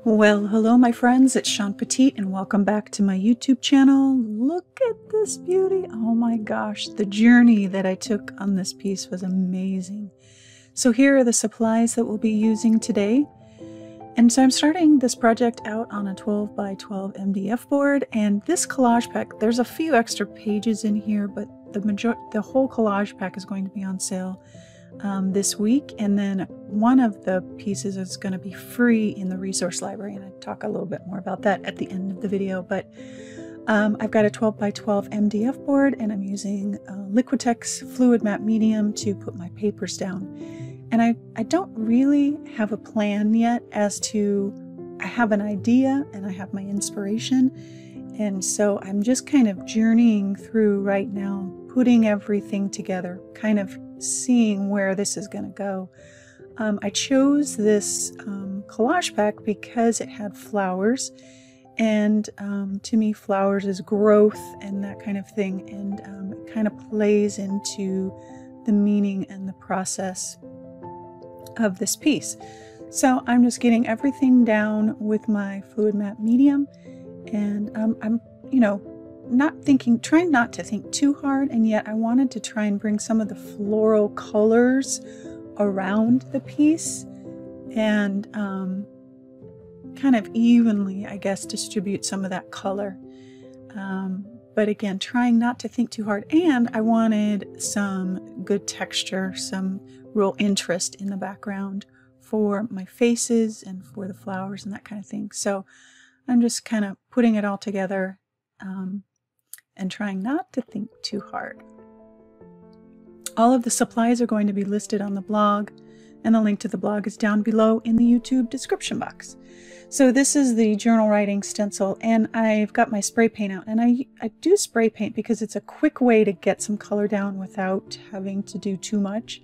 Well, hello my friends, it's Shawn Petite and welcome back to my YouTube channel. Look at this beauty. Oh my gosh, the journey that I took on this piece was amazing. So here are the supplies that we'll be using today. And so I'm starting this project out on a 12 by 12 MDF board, and this collage pack, there's a few extra pages in here, but the whole collage pack is going to be on sale this week, and then one of the pieces is going to be free in the resource library, and I talk a little bit more about that at the end of the video. But I've got a 12 by 12 MDF board, and I'm using Liquitex fluid matte medium to put my papers down. And I don't really have a plan yet as to, I have an idea and I have my inspiration, and so I'm just kind of journeying through right now, putting everything together, kind of seeing where this is going to go. I chose this collage pack because it had flowers, and to me flowers is growth and that kind of thing, and it kind of plays into the meaning and the process of this piece. So I'm just getting everything down with my fluid matte medium, and I'm trying not to think too hard, and yet I wanted to try and bring some of the floral colors around the piece and kind of evenly, I guess, distribute some of that color. But again, trying not to think too hard, and I wanted some good texture, some real interest in the background for my faces and for the flowers and that kind of thing. So I'm just kind of putting it all together and trying not to think too hard. All of the supplies are going to be listed on the blog, and the link to the blog is down below in the YouTube description box. So this is the journal writing stencil, and I've got my spray paint out, and I do spray paint because it's a quick way to get some color down without having to do too much.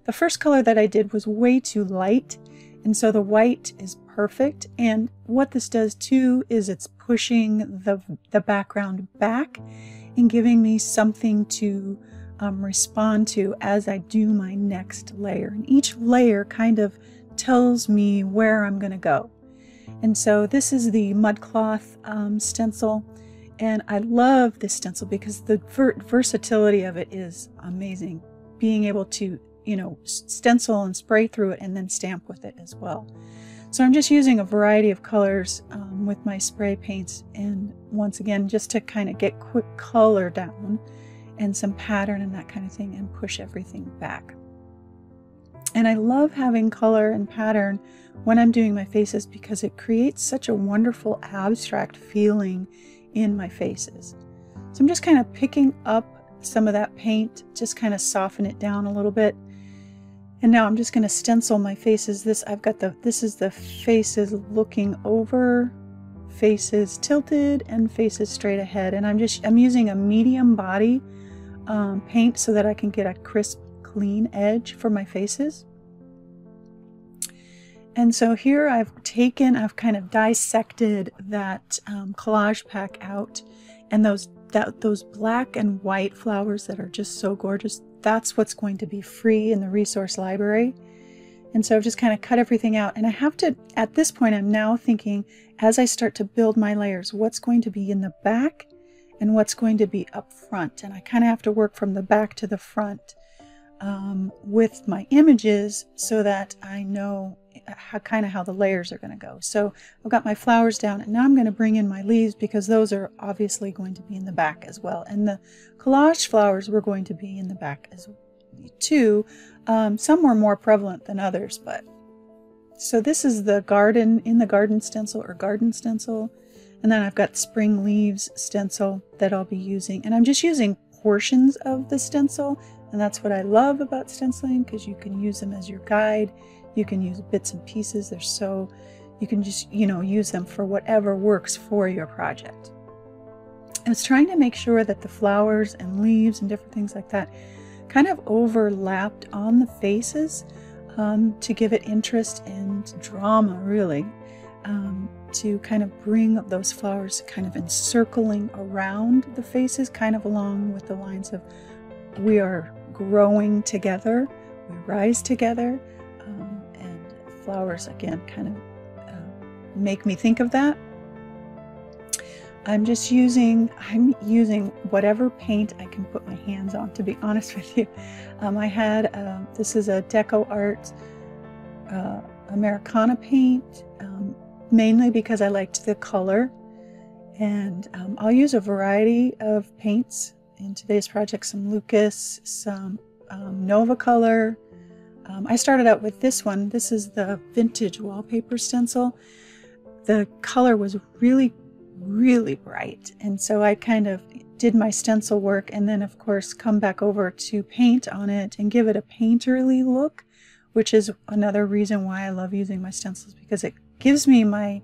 The first color that I did was way too light, and so the white is perfect. And what this does too is it's pushing the background back and giving me something to respond to as I do my next layer. And each layer kind of tells me where I'm going to go. And so this is the mud cloth stencil, and I love this stencil because the versatility of it is amazing. Being able to, stencil and spray through it and then stamp with it as well. So I'm just using a variety of colors with my spray paints, and once again, just to kind of get quick color down and some pattern and that kind of thing, and push everything back. And I love having color and pattern when I'm doing my faces because it creates such a wonderful abstract feeling in my faces. So I'm just kind of picking up some of that paint, just kind of soften it down a little bit. And now I'm just going to stencil my faces. This is the faces looking over, faces tilted, and faces straight ahead. And I'm using a medium body paint so that I can get a crisp, clean edge for my faces. And so here I've kind of dissected that collage pack out, and those black and white flowers that are just so gorgeous, that's what's going to be free in the resource library. And so I've just kind of cut everything out, and I have to, at this point, I'm now thinking, as I start to build my layers, what's going to be in the back and what's going to be up front. And I kind of have to work from the back to the front with my images so that I know how the layers are going to go. So I've got my flowers down, and now I'm going to bring in my leaves because those are obviously going to be in the back as well. And the collage flowers were going to be in the back as well too. Some were more prevalent than others, but so this is the garden stencil or garden stencil. And then I've got spring leaves stencil that I'll be using, and I'm just using portions of the stencil. And that's what I love about stenciling, because you can use them as your guide. You can use bits and pieces. You can just, use them for whatever works for your project. I was trying to make sure that the flowers and leaves and different things like that kind of overlapped on the faces to give it interest and drama, really, to kind of bring those flowers kind of encircling around the faces, kind of along with the lines of we are growing together, we rise together, and flowers again kind of make me think of that. I'm using whatever paint I can put my hands on, to be honest with you. I had, this is a Deco Art Americana paint, mainly because I liked the color. And I'll use a variety of paints in today's project, some Lucas, some Nova Color. I started out with this one. This is the vintage wallpaper stencil. The color was really bright, and so I kind of did my stencil work and then of course come back over to paint on it and give it a painterly look, which is another reason why I love using my stencils, because it gives me my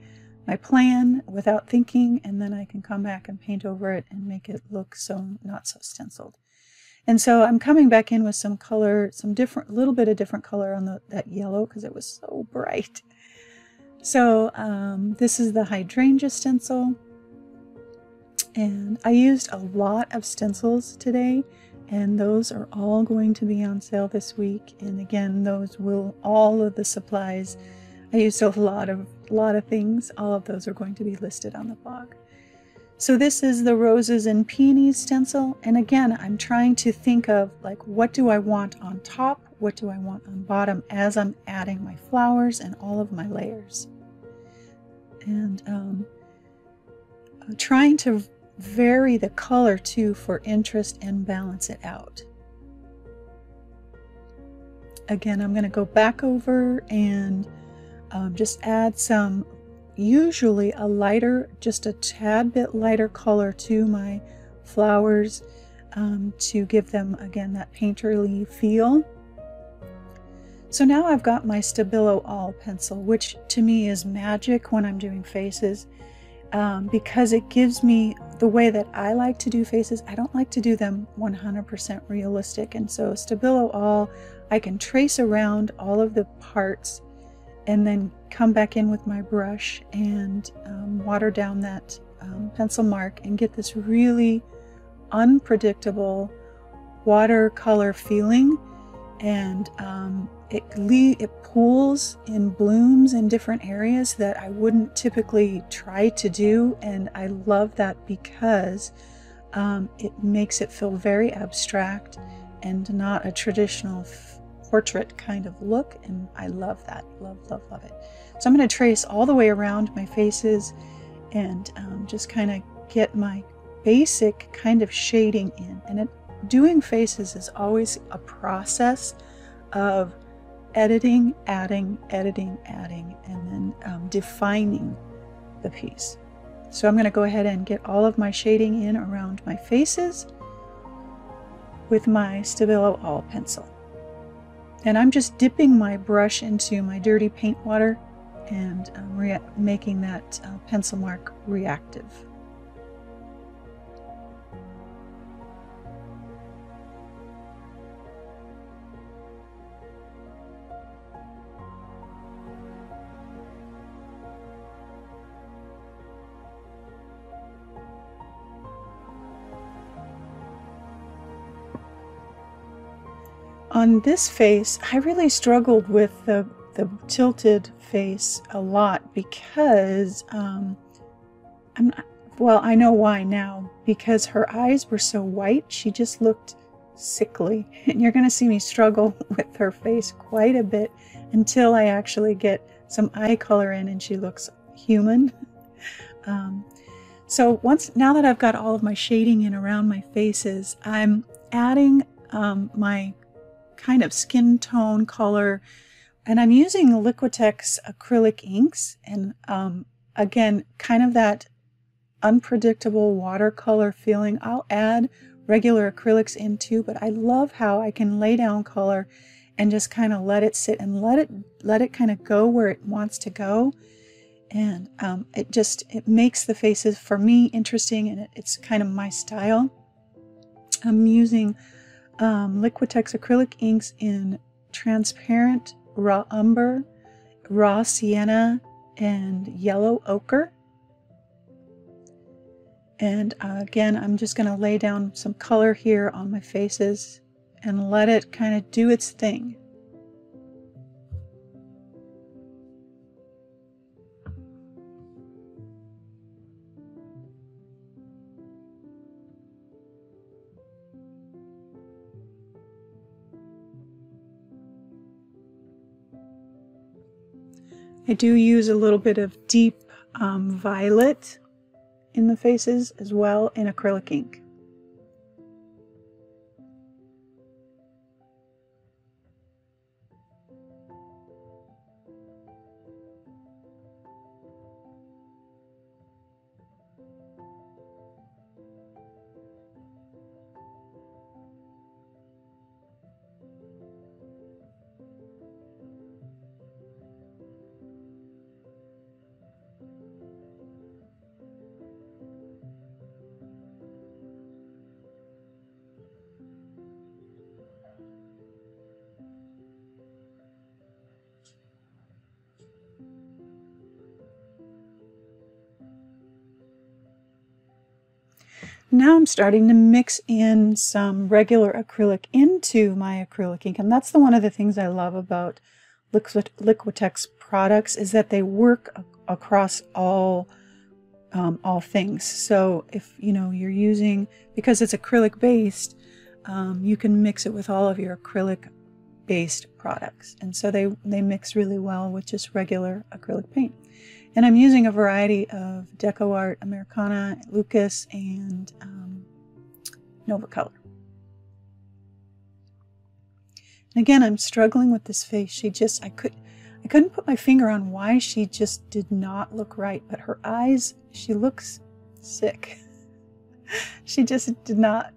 plan without thinking, and then I can come back and paint over it and make it look not so stenciled. And so I'm coming back in with some color, little bit of different color on that yellow, because it was so bright. So this is the hydrangea stencil, and I used a lot of stencils today, and those are all going to be on sale this week. And again, all of the supplies, I used a lot of things. All of those are going to be listed on the blog. So this is the Roses and Peonies stencil, and again, I'm trying to think of like, what do I want on top, what do I want on bottom, as I'm adding my flowers and all of my layers. And trying to vary the color too for interest and balance it out. Again, I'm going to go back over and just add some, usually just a tad bit lighter color to my flowers to give them, again, that painterly feel. So now I've got my Stabilo All pencil, which to me is magic when I'm doing faces, because it gives me the way that I like to do faces. I don't like to do them 100% realistic, and so Stabilo All, I can trace around all of the parts and then come back in with my brush and water down that pencil mark and get this really unpredictable watercolor feeling. And it pools and blooms in different areas that I wouldn't typically try to do, and I love that because it makes it feel very abstract and not a traditional portrait kind of look, and I love that. Love it. So I'm going to trace all the way around my faces and just kind of get my basic kind of shading in. And doing faces is always a process of editing, adding, and then defining the piece. So I'm going to go ahead and get all of my shading in around my faces with my Stabilo All pencil. And I'm just dipping my brush into my dirty paint water and making that pencil mark reactive. On this face, I really struggled with the tilted face a lot because, well, I know why now, because her eyes were so white, she just looked sickly. And you're going to see me struggle with her face quite a bit until I actually get some eye color in and she looks human. So now that I've got all of my shading in around my faces, I'm adding my kind of skin tone color, and I'm using Liquitex acrylic inks, and again, kind of that unpredictable watercolor feeling. I'll add regular acrylics in too, but I love how I can lay down color and just kind of let it sit and let it kind of go where it wants to go. And it makes the faces for me interesting, and it's kind of my style. I'm using Liquitex acrylic inks in transparent raw umber, raw sienna, and yellow ochre. And again, I'm just going to lay down some color here on my faces and let it kind of do its thing. I do use a little bit of deep violet in the faces as well in acrylic ink. Now I'm starting to mix in some regular acrylic into my acrylic ink, and that's one of the things I love about Liquitex products is that they work across all things. So if you're using, because it's acrylic based, you can mix it with all of your acrylic based products, and so they mix really well with just regular acrylic paint. And I'm using a variety of Deco Art, Americana, Lucas, and Nova Color. And again, I'm struggling with this face. I couldn't put my finger on why she just did not look right, but her eyes, she looks sick. She just did not,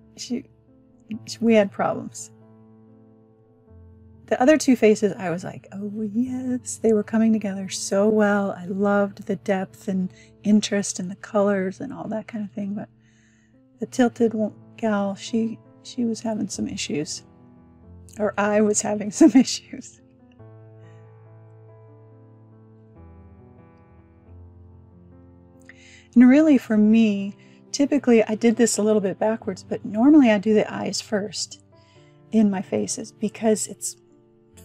we had problems. The other two faces, I was like, oh yes, they were coming together so well. I loved the depth and interest in the colors and all that kind of thing. But the Tilted gal, she was having some issues. Or I was having some issues. And really for me, typically I did this a little bit backwards, but normally I do the eyes first in my faces because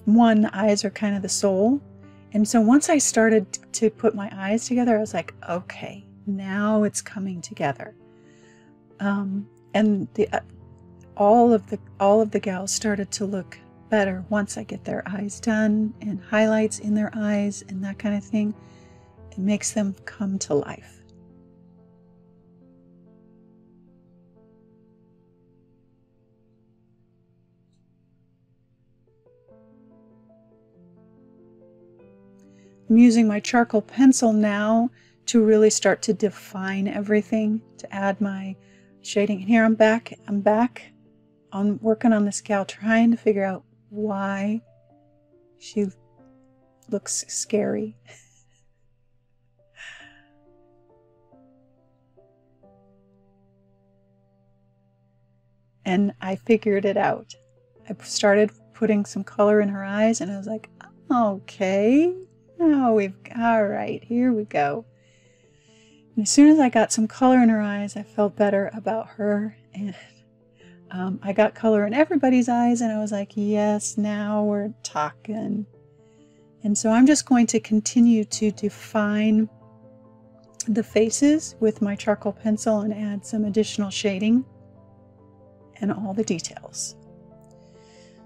the eyes are kind of the soul. And so once I started to put my eyes together, I was like, okay, now it's coming together. And all of the gals started to look better once I get their eyes done and highlights in their eyes and that kind of thing. It makes them come to life. I'm using my charcoal pencil now to really start to define everything, to add my shading. Here I'm back on working on this gal, trying to figure out why she looks scary. And I figured it out. I started putting some color in her eyes and I was like, okay. All right, here we go. And as soon as I got some color in her eyes, I felt better about her. And I got color in everybody's eyes, and I was like, yes, now we're talking. And so I'm just going to continue to define the faces with my charcoal pencil and add some additional shading and all the details.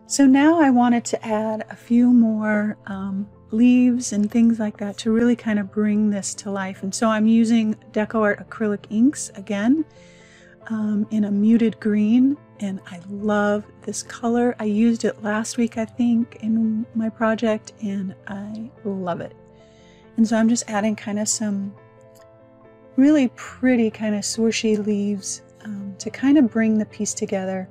So now I wanted to add a few more leaves and things like that to really kind of bring this to life. And so I'm using Deco Art acrylic inks again in a muted green, and I love this color. I used it last week, I think, in my project, and I love it. And so I'm just adding kind of some really pretty kind of swooshy leaves to kind of bring the piece together.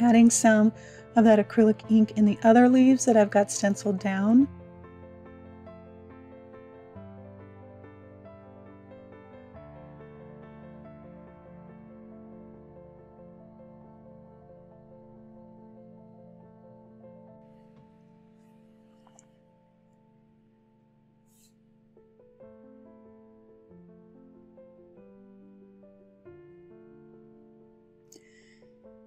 Adding some of that acrylic ink in the other leaves that I've got stenciled down.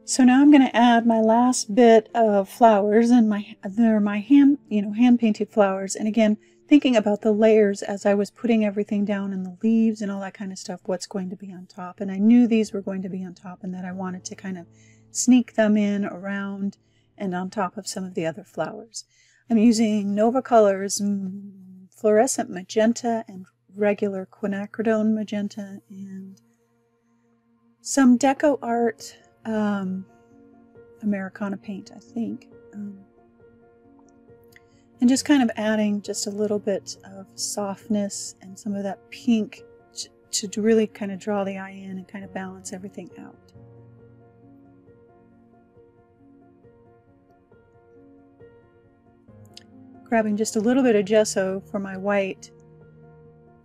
So now I'm going to add my last bit of flowers, and they're my hand painted flowers. And again, thinking about the layers as I was putting everything down in the leaves and all that kind of stuff, what's going to be on top. And I knew these were going to be on top, and that I wanted to kind of sneak them in around and on top of some of the other flowers. I'm using Nova Colors Fluorescent Magenta and regular quinacridone magenta, and some Deco Art Americana paint, I think. And just kind of adding just a little bit of softness and some of that pink to really kind of draw the eye in and kind of balance everything out. Grabbing just a little bit of gesso for my white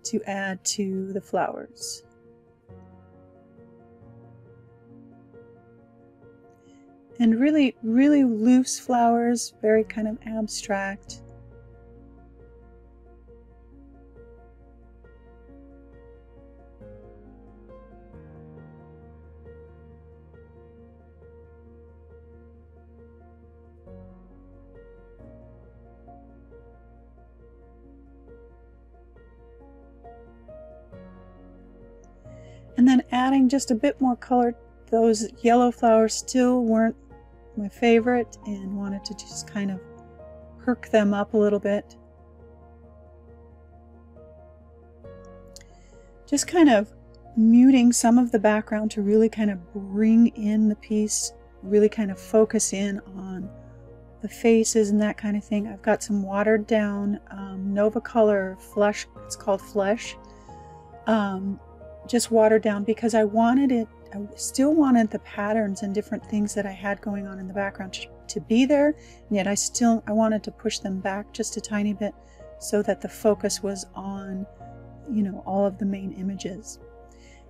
to add to the flowers. And really, really loose flowers, very kind of abstract. And then adding just a bit more color. Those yellow flowers still weren't my favorite, and wanted to just kind of perk them up a little bit. Just kind of muting some of the background to really kind of bring in the piece, really kind of focus in on the faces and that kind of thing. I've got some watered down Nova Color Flesh, it's called Flesh, just watered down because I wanted it, I still wanted the patterns and different things that I had going on in the background to be there, and yet I wanted to push them back just a tiny bit so that the focus was on, you know, all of the main images.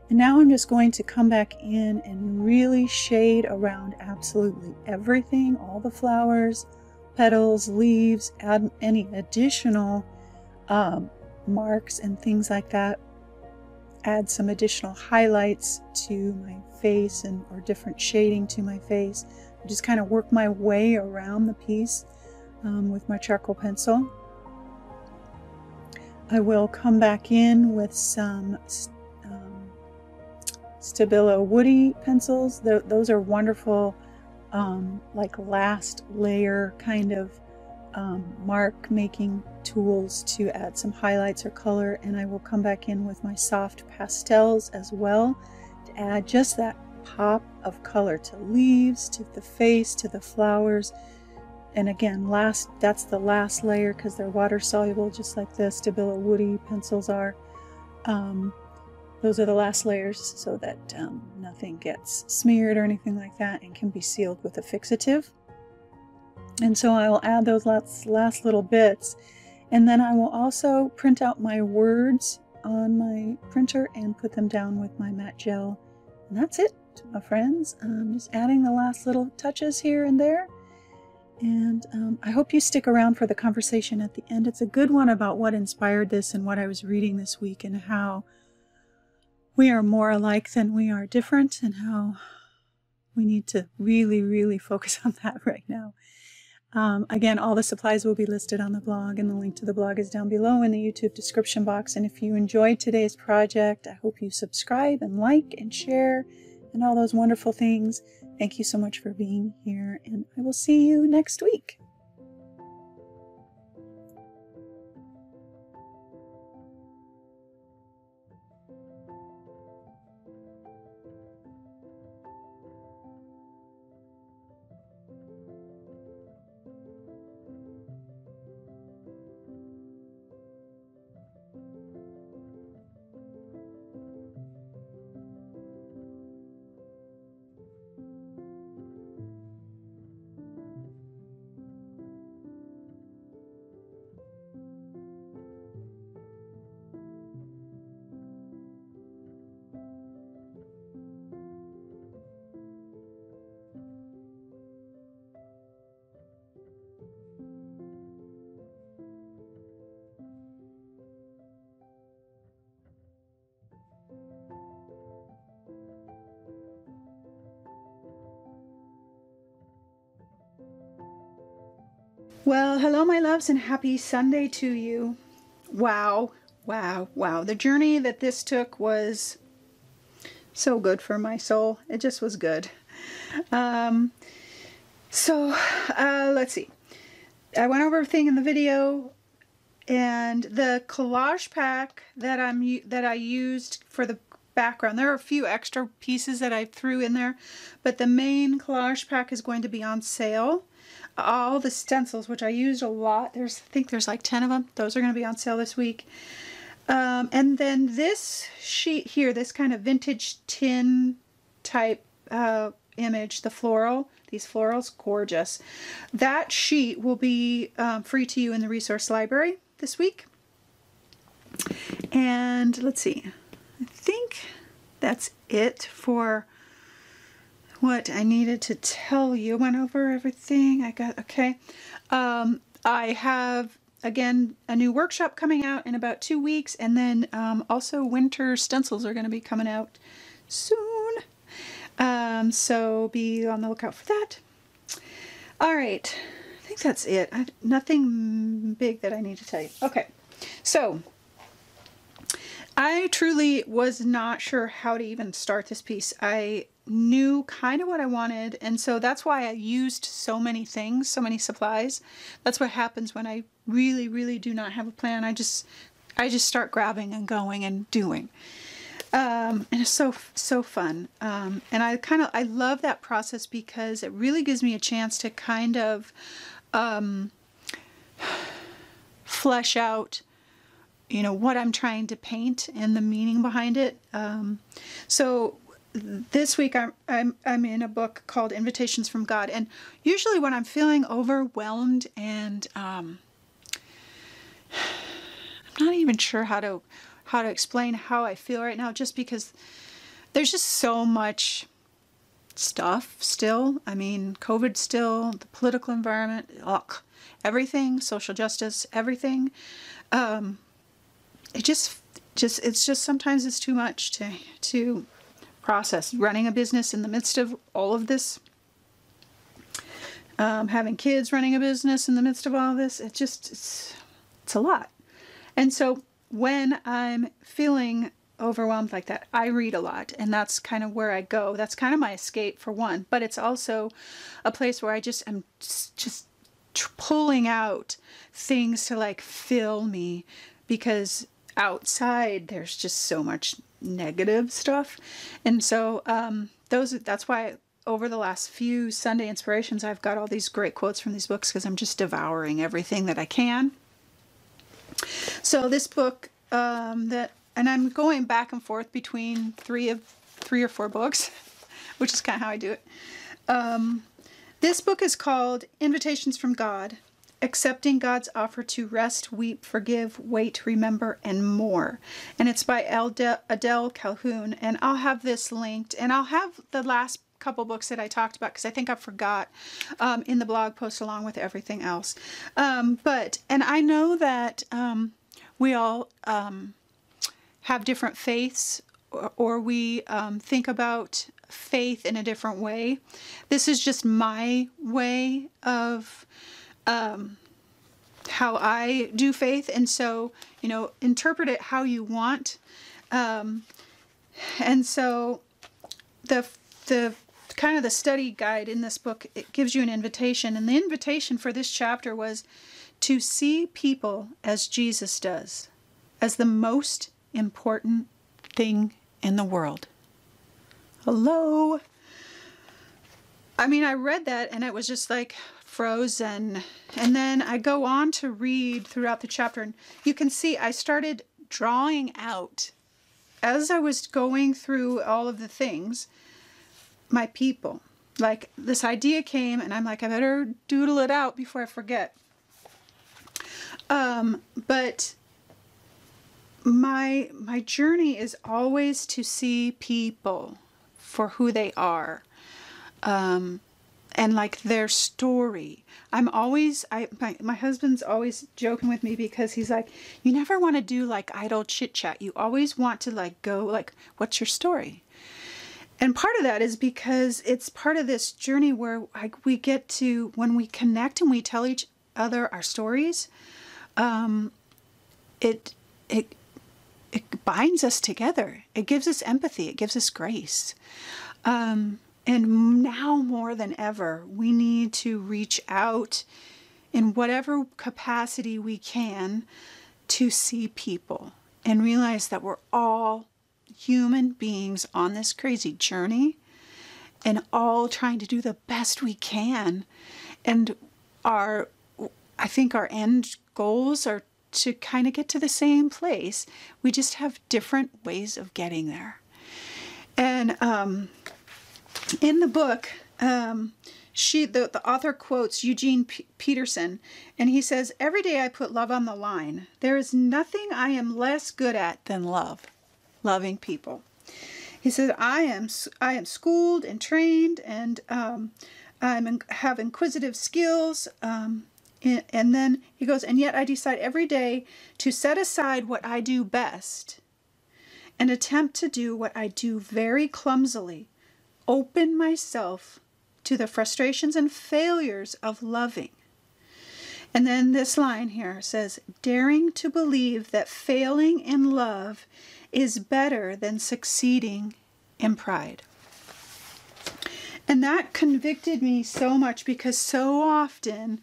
And now I'm just going to come back in and really shade around absolutely everything, all the flowers, petals, leaves, add any additional marks and things like that. Add some additional highlights to my face or different shading to my face. Just kind of work my way around the piece with my charcoal pencil. I will come back in with some Stabilo woody pencils. Those are wonderful, like last layer kind of mark making tools to add some highlights or color. And I will come back in with my soft pastels as well to add just that pop of color to leaves, to the face, to the flowers. And again, that's the last layer because they're water soluble, just like the Stabilo woody pencils are. Those are the last layers so that nothing gets smeared or anything like that, and can be sealed with a fixative. And so I will add those last little bits, and then I will also print out my words on my printer and put them down with my matte gel. And that's it, my friends. Just adding the last little touches here and there. And I hope you stick around for the conversation at the end. It's a good one about what inspired this and what I was reading this week, and how we are more alike than we are different, and how we need to really, really focus on that right now. Again, all the supplies will be listed on the blog, and the link to the blog is down below in the YouTube description box. And if you enjoyed today's project, I hope you subscribe and like and share and all those wonderful things. Thank you so much for being here, and I will see you next week. Well, hello, my loves, and happy Sunday to you. Wow, wow, wow. The journey that this took was so good for my soul. It just was good. Let's see. I went over everything in the video, and the collage pack that I used for the background, there are a few extra pieces that I threw in there, but the main collage pack is going to be on sale. All the stencils, which I used a lot, I think there's like 10 of them, those are going to be on sale this week. And then this sheet here, this kind of vintage tin type image, the floral, these florals, gorgeous. That sheet will be free to you in the resource library this week. And let's see, I think that's it for what I needed to tell you. Went over everything I got. Okay. I have, again, a new workshop coming out in about 2 weeks, and then also winter stencils are going to be coming out soon. So be on the lookout for that. All right, I think that's it. Nothing big that I need to tell you. Okay, so I truly was not sure how to even start this piece. I knew kind of what I wanted, and so that's why I used so many things, so many supplies. That's what happens when I really do not have a plan. I just start grabbing and going and doing. And it's so fun. And I love that process because it really gives me a chance to kind of flesh out, you know, what I'm trying to paint and the meaning behind it. So this week I'm in a book called Invitations from God, and usually when I'm feeling overwhelmed and I'm not even sure how to explain how I feel right now, just because there's just so much stuff still. I mean, COVID still, the political environment, ugh, everything, social justice, everything. It's just sometimes it's too much to process. Running a business in the midst of all of this, having kids, running a business in the midst of all this, it's a lot. And so when I'm feeling overwhelmed like that, I read a lot, and that's kind of where I go. That's kind of my escape, for one, but it's also a place where I am just pulling out things to like fill me, because outside there's just so much negative stuff. And so that's why over the last few Sunday inspirations I've got all these great quotes from these books, because I'm just devouring everything that I can. So this book and I'm going back and forth between three or four books, which is kind of how I do it. This book is called Invitations from God: Accepting God's Offer to Rest, Weep, Forgive, Wait, Remember, and More. And it's by Adele Calhoun. And I'll have this linked, and I'll have the last couple books that I talked about, because I think I forgot, in the blog post along with everything else. And I know that we all have different faiths, or we think about faith in a different way. This is just my way of how I do faith, and so, you know, interpret it how you want. And so the kind of the study guide in this book, it gives you an invitation, and the invitation for this chapter was to see people as Jesus does, as the most important thing in the world. Hello. I mean, I read that and it was just like frozen. And then I go on to read throughout the chapter, and you can see I started drawing out, as I was going through all of the things, my people. Like, this idea came and I'm like, I better doodle it out before I forget. But my journey is always to see people for who they are, and like their story. My husband's always joking with me, because he's like, you never want to do like idle chit chat. You always want to like go like, what's your story? And part of that is because it's part of this journey where we get to, when we connect and we tell each other our stories, it binds us together. It gives us empathy. It gives us grace. And now more than ever, we need to reach out in whatever capacity we can to see people and realize that we're all human beings on this crazy journey and all trying to do the best we can. And I think our end goals are to kind of get to the same place. We just have different ways of getting there. And in the book, the author quotes Eugene Peterson, and he says, "Every day I put love on the line. There is nothing I am less good at than loving people." He said, I am schooled and trained, and have inquisitive skills. And then he goes, "And yet I decide every day to set aside what I do best and attempt to do what I do very clumsily, open myself to the frustrations and failures of loving." And then this line here says, "Daring to believe that failing in love is better than succeeding in pride." And that convicted me so much, because so often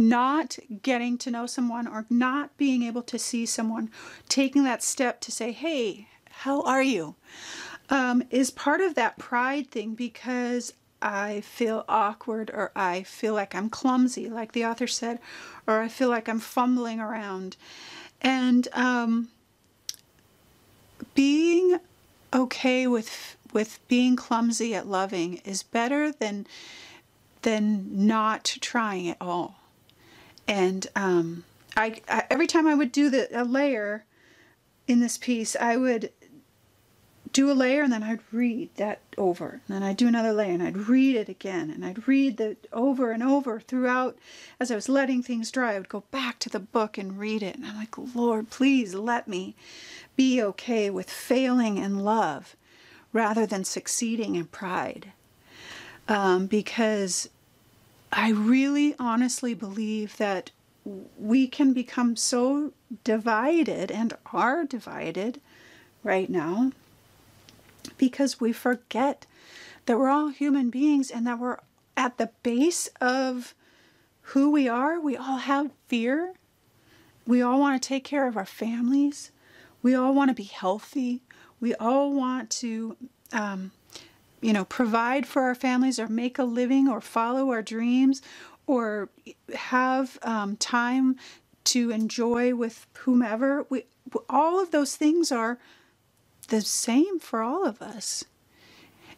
not getting to know someone or not being able to see someone, taking that step to say, "Hey, how are you?" Is part of that pride thing, because I feel awkward, or I feel like I'm clumsy, like the author said, or I feel like I'm fumbling around. And being okay with being clumsy at loving is better than not trying at all. And I every time I would do a layer in this piece, I would do a layer and then I'd read that over, and then I'd do another layer and I'd read it again, and I'd read that over and over throughout. As I was letting things dry, I would go back to the book and read it, and I'm like, "Lord, please let me be okay with failing in love rather than succeeding in pride." Because I really honestly believe that we can become so divided, and are divided right now, because we forget that we're all human beings, and that we're at the base of who we are. We all have fear. We all want to take care of our families. We all want to be healthy. We all want to provide for our families, or make a living, or follow our dreams, or have time to enjoy with whomever. All of those things are the same for all of us.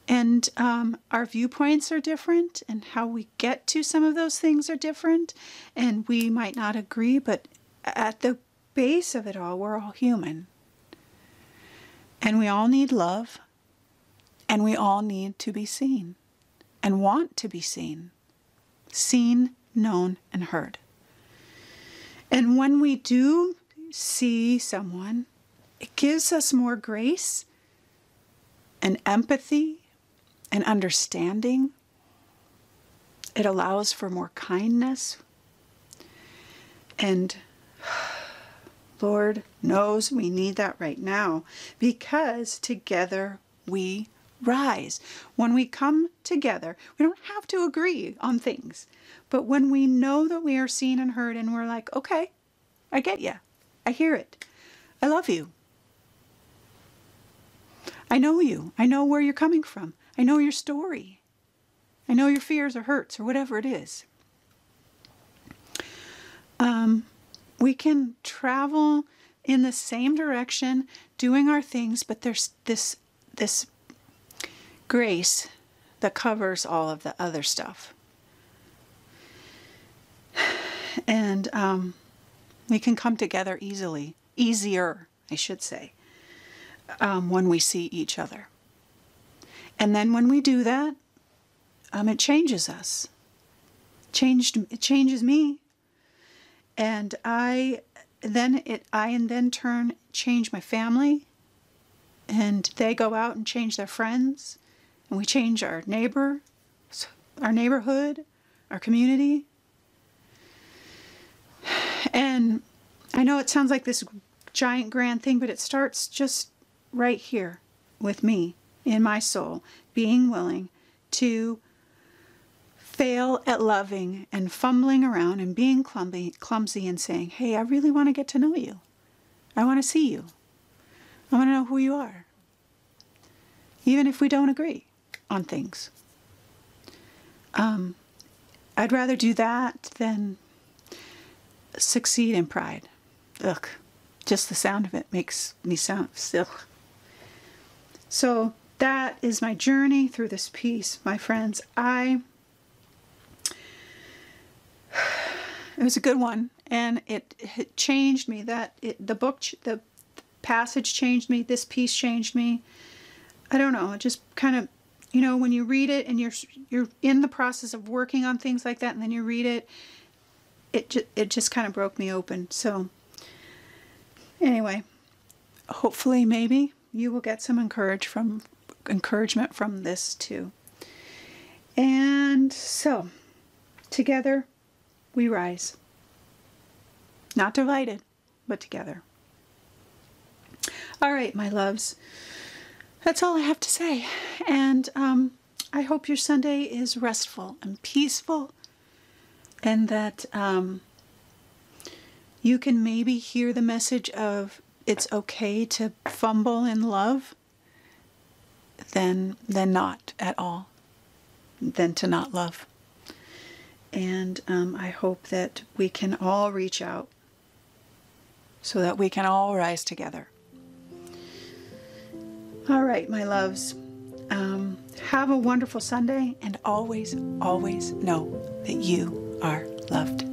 And our viewpoints are different, and how we get to some of those things are different, and we might not agree, but at the base of it all, we're all human. And we all need love. And we all need to be seen, and want to be seen, known, and heard. And when we do see someone, it gives us more grace and empathy and understanding. It allows for more kindness. And Lord knows we need that right now, because together we rise. When we come together, we don't have to agree on things, but when we know that we are seen and heard, and we're like, "Okay, I get you. I hear it. I love you. I know you. I know where you're coming from. I know your story. I know your fears or hurts or whatever it is." We can travel in the same direction, doing our things, but there's this grace that covers all of the other stuff. And we can come together easier, I should say, when we see each other. And then when we do that, it changes us. It changes me. And I in then turn change my family, and they go out and change their friends, and we change our neighborhood, our community. And I know it sounds like this giant grand thing, but it starts just right here with me, in my soul, being willing to fail at loving and fumbling around and being clumsy and saying, hey, I really want to get to know you. I want to see you. I want to know who you are. Even if we don't agree on things. I'd rather do that than succeed in pride. Ugh. Just the sound of it makes me sound still. So that is my journey through this piece, my friends. It was a good one, and it changed me. The passage changed me. This piece changed me. I don't know. It just kind of, you know, when you read it and you're in the process of working on things like that, and then you read it, it just kind of broke me open. So anyway, hopefully maybe you will get some encouragement from this too. And so together we rise. Not divided, but together. All right, my loves. That's all I have to say. And I hope your Sunday is restful and peaceful, and that you can maybe hear the message of it's okay to fumble in love than not at all, than to not love. And I hope that we can all reach out so that we can all rise together. All right, my loves. Have a wonderful Sunday, and always, always know that you are loved.